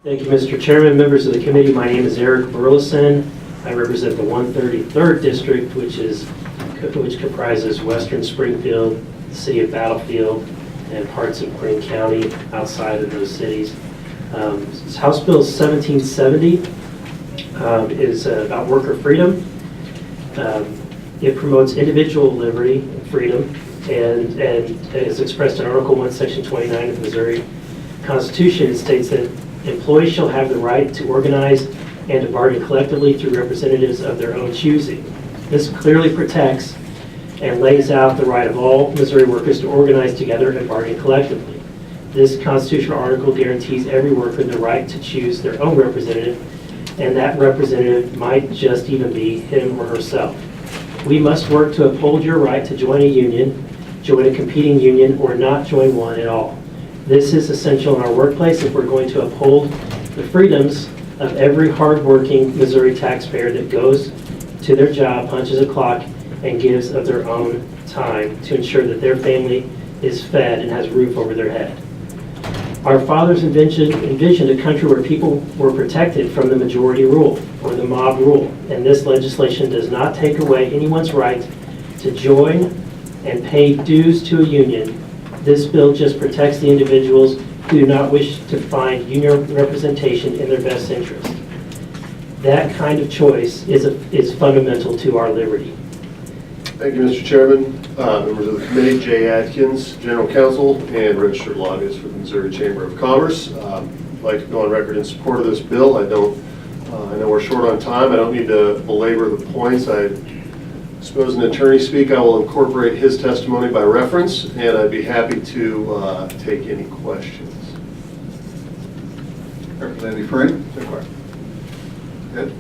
Thank you, Mr. Chairman, members of the committee. My name is Eric Burlison. I represent the 133rd District, which comprises Western Springfield, the city of Battlefield, and parts of Greene County outside of those cities. House Bill 1770 is about worker freedom. It promotes individual liberty and freedom, and is expressed in Article 1, Section 29 of the Missouri Constitution. It states that employees shall have the right to organize and to bargain collectively through representatives of their own choosing. This clearly protects and lays out the right of all Missouri workers to organize together and bargain collectively. This constitutional article guarantees every worker the right to choose their own representative, and that representative might just even be him or herself. We must work to uphold your right to join a union, join a competing union, or not join one at all. This is essential in our workplace if we're going to uphold the freedoms of every hardworking Missouri taxpayer that goes to their job, punches a clock, and gives of their own time to ensure that their family is fed and has a roof over their head. Our fathers envisioned a country where people were protected from the majority rule or the mob rule, and this legislation does not take away anyone's right to join and pay dues to a union. This bill just protects the individuals who do not wish to find union representation in their best interest. That kind of choice is fundamental to our liberty. Thank you, Mr. Chairman. Members of the committee, Jay Atkins, General Counsel and registered lobbyist for the Missouri Chamber of Commerce. I'd like to go on record in support of this bill. I know we're short on time. I don't need to belabor the points. I suppose in attorney speak, I will incorporate his testimony by reference, and I'd be happy to take any questions. Representative Frame? Good.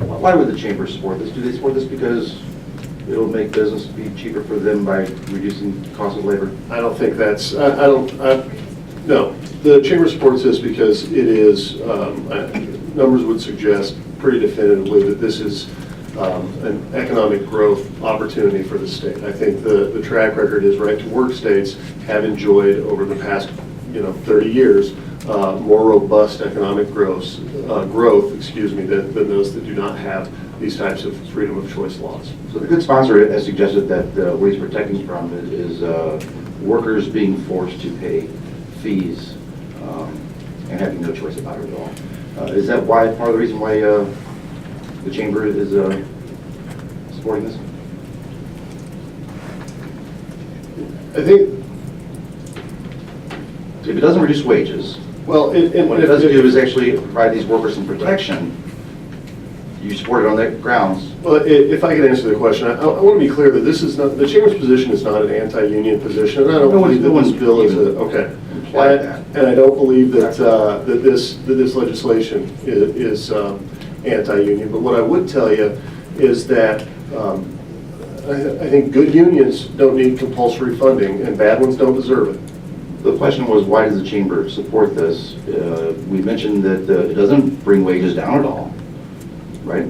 Why would the chamber support this? Do they support this because it'll make business be cheaper for them by reducing the cost of labor? I don't think that's, no. The chamber supports this because it is, numbers would suggest pretty definitively that this is an economic growth opportunity for the state. I think the track record is right to work states have enjoyed over the past 30 years more robust economic growth than those that do not have these types of freedom of choice laws. So the good sponsor has suggested that what he's protecting from is workers being forced to pay fees and having no choice about it at all. Is that why part of the reason why the chamber is supporting this? I think if it doesn't reduce wages, what it does do is actually provide these workers some protection. You support it on that grounds. Well, if I could answer the question, I want to be clear that this is not, the chamber's position is not an anti-union position, and I don't believe that this bill is okay. And I don't believe that this legislation is anti-union. But what I would tell you is that I think good unions don't need compulsory funding, and bad ones don't deserve it. The question was, why does the chamber support this? We mentioned that it doesn't bring wages down at all, right?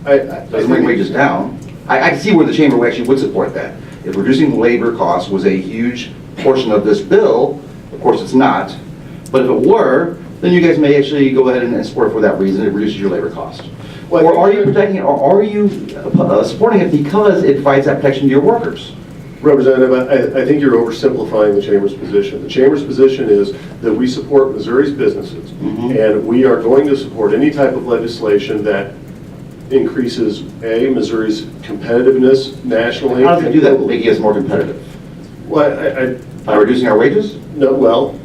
It doesn't bring wages down. I can see where the chamber actually would support that. If reducing labor costs was a huge portion of this bill, of course it's not, but if it were, then you guys may actually go ahead and support it for that reason. It reduces your labor cost. Well, or are you protecting it, or are you supporting it because it provides that protection to your workers? Representative, I think you're oversimplifying the chamber's position. The chamber's position is that we support Missouri's businesses, and we are going to support any type of legislation that increases, Missouri's competitiveness nationally. How does it do that, making us more competitive? Well, by reducing our wages? No, well.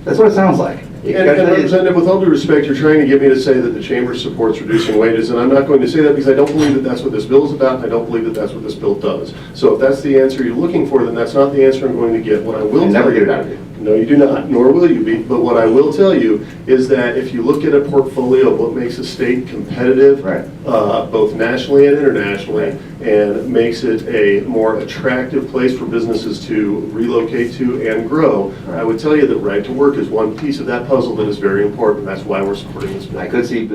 That's what it sounds like. And Representative, with all due respect, you're trying to get me to say that the chamber supports reducing wages, and I'm not going to say that because I don't believe that that's what this bill is about, and I don't believe that that's what this bill does. So if that's the answer you're looking for, then that's not the answer I'm going to get. What I will never get it out of you. No, you do not, nor will you be. But what I will tell you is that if you look at a portfolio of what makes a state competitive, right, both nationally and internationally, and makes it a more attractive place for businesses to relocate to and grow, I would tell you that right to work is one piece of that puzzle that is very important. That's why we're supporting this bill. I could see